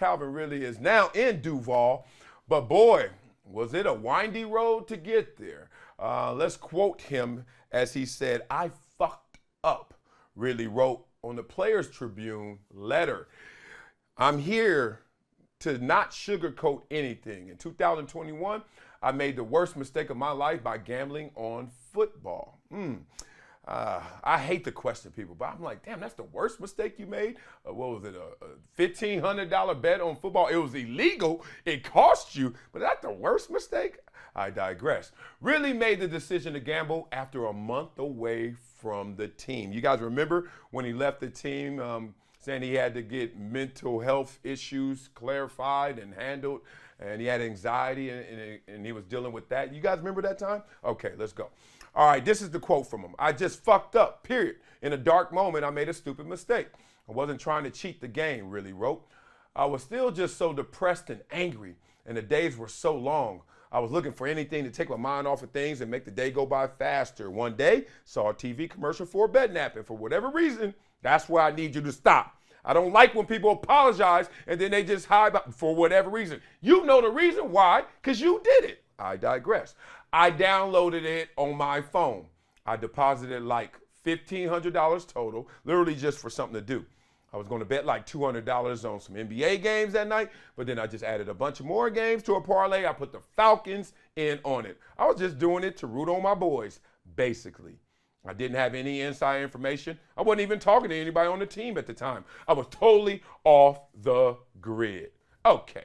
Calvin Ridley is now in Duval. But boy, was it a windy road to get there. Let's quote him as he said, "I fucked up," Ridley wrote on the Players Tribune letter. "I'm here to not sugarcoat anything. In 2021, I made the worst mistake of my life by gambling on football." I hate to question people, but I'm like, damn, that's the worst mistake you made? What was it, a $1,500 bet on football? It was illegal. It cost you, but that's the worst mistake? I digress. Really made the decision to gamble after a month away from the team. You guys remember when he left the team, saying he had to get mental health issues clarified and handled, and he had anxiety, and he was dealing with that. You guys remember that time? Okay, let's go. All right, this is the quote from him. "I just fucked up, period. In a dark moment, I made a stupid mistake. I wasn't trying to cheat the game," Ridley wrote. "I was still just so depressed and angry, and the days were so long. I was looking for anything to take my mind off of things and make the day go by faster. One day, saw a TV commercial for a bed nap, and for whatever reason, that's where I need you to stop. I don't like when people apologize and then they just hide for whatever reason. You know the reason why, because you did it." I digress. "I downloaded it on my phone. I deposited like $1,500 total, literally just for something to do. I was going to bet like $200 on some NBA games that night, but then I just added a bunch of more games to a parlay. I put the Falcons in on it. I was just doing it to root on my boys, basically. I didn't have any inside information. I wasn't even talking to anybody on the team at the time. I was totally off the grid." Okay.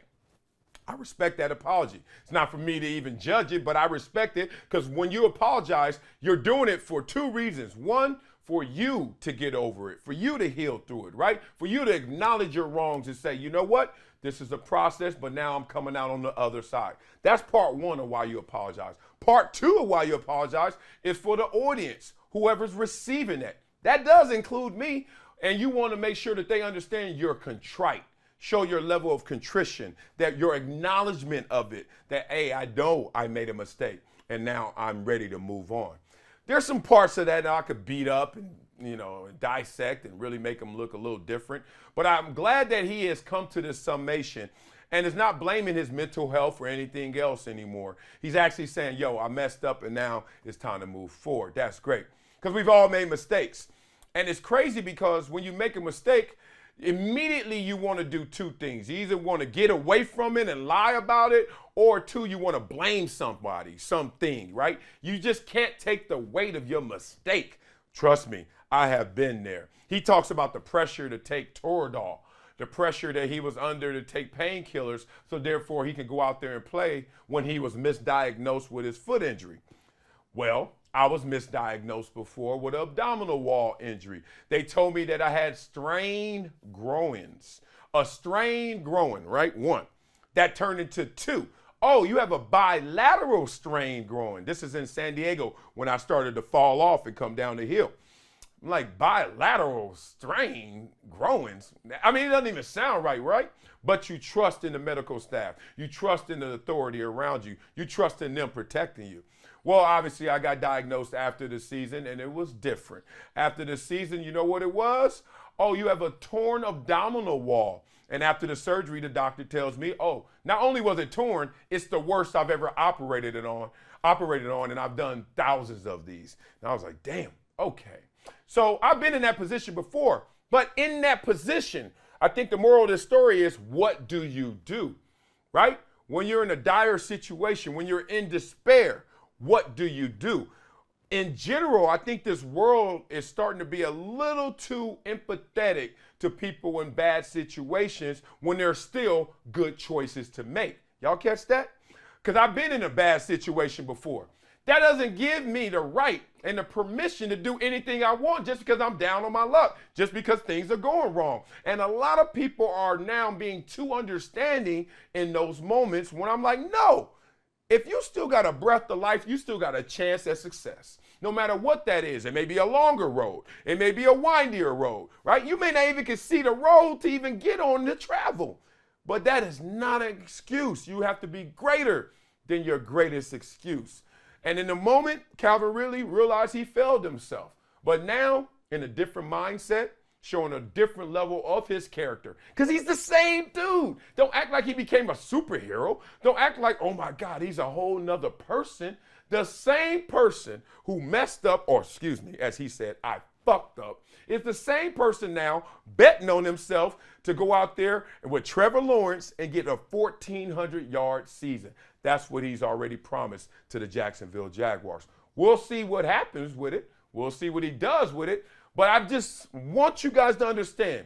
I respect that apology. It's not for me to even judge it, but I respect it because when you apologize, you're doing it for two reasons. One, for you to get over it, for you to heal through it, right? For you to acknowledge your wrongs and say, you know what? This is a process, but now I'm coming out on the other side. That's part one of why you apologize. Part two of why you apologize is for the audience, whoever's receiving it. That does include me, and you want to make sure that they understand you're contrite. Show your level of contrition, that your acknowledgement of it, that, hey, I know I made a mistake, and now I'm ready to move on. There's some parts of that I could beat up and, dissect and really make them look a little different. But I'm glad that he has come to this summation and is not blaming his mental health or anything else anymore. He's actually saying, yo, I messed up and now it's time to move forward. That's great, because we've all made mistakes. And it's crazy because when you make a mistake, immediately you want to do two things. You either want to get away from it and lie about it, or two, you want to blame somebody, something, right? You just can't take the weight of your mistake. Trust me, I have been there. He talks about the pressure to take Toradol, the pressure that he was under to take painkillers, so therefore he can go out there and play when he was misdiagnosed with his foot injury. Well, I was misdiagnosed before with an abdominal wall injury. They told me that I had strained groins. A strained groin, right? One. That turned into two. Oh, you have a bilateral strained groin. This is in San Diego when I started to fall off and come down the hill. I'm like, bilateral strained groins? I mean, it doesn't even sound right, right? But you trust in the medical staff. You trust in the authority around you. You trust in them protecting you. Well, obviously, I got diagnosed after the season, and it was different. After the season, you know what it was? Oh, you have a torn abdominal wall. And after the surgery, the doctor tells me, oh, not only was it torn, it's the worst I've ever operated on, and I've done thousands of these. And I was like, damn, okay. So I've been in that position before, but in that position, I think the moral of the story is, what do you do, right? When you're in a dire situation, when you're in despair, what do you do? In general, I think this world is starting to be a little too empathetic to people in bad situations when there's still good choices to make. Y'all catch that? Because I've been in a bad situation before. That doesn't give me the right and the permission to do anything I want just because I'm down on my luck, just because things are going wrong. And a lot of people are now being too understanding in those moments when I'm like, no. If you still got a breath of life, you still got a chance at success. No matter what that is. It may be a longer road. It may be a windier road, right? You may not even can see the road to even get on to travel. But that is not an excuse. You have to be greater than your greatest excuse. And in the moment, Calvin Ridley realized he failed himself. But now, in a different mindset, showing a different level of his character. Because he's the same dude. Don't act like he became a superhero. Don't act like, oh my God, he's a whole nother person. The same person who messed up, or excuse me, as he said, I fucked up, is the same person now betting on himself to go out there with Trevor Lawrence and get a 1,400-yard season. That's what he's already promised to the Jacksonville Jaguars. We'll see what happens with it. We'll see what he does with it. But I just want you guys to understand,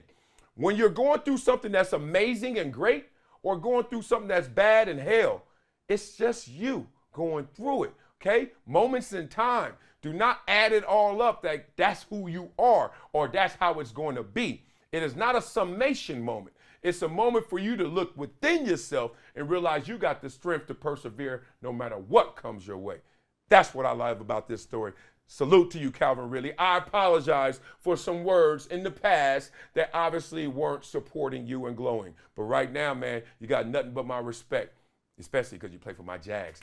when you're going through something that's amazing and great, or going through something that's bad and hell, it's just you going through it, okay? Moments in time. Do not add it all up that that's who you are or that's how it's going to be. It is not a summation moment. It's a moment for you to look within yourself and realize you got the strength to persevere no matter what comes your way. That's what I love about this story. Salute to you, Calvin Ridley. I apologize for some words in the past that obviously weren't supporting you and glowing. But right now, man, you got nothing but my respect, especially because you play for my Jags.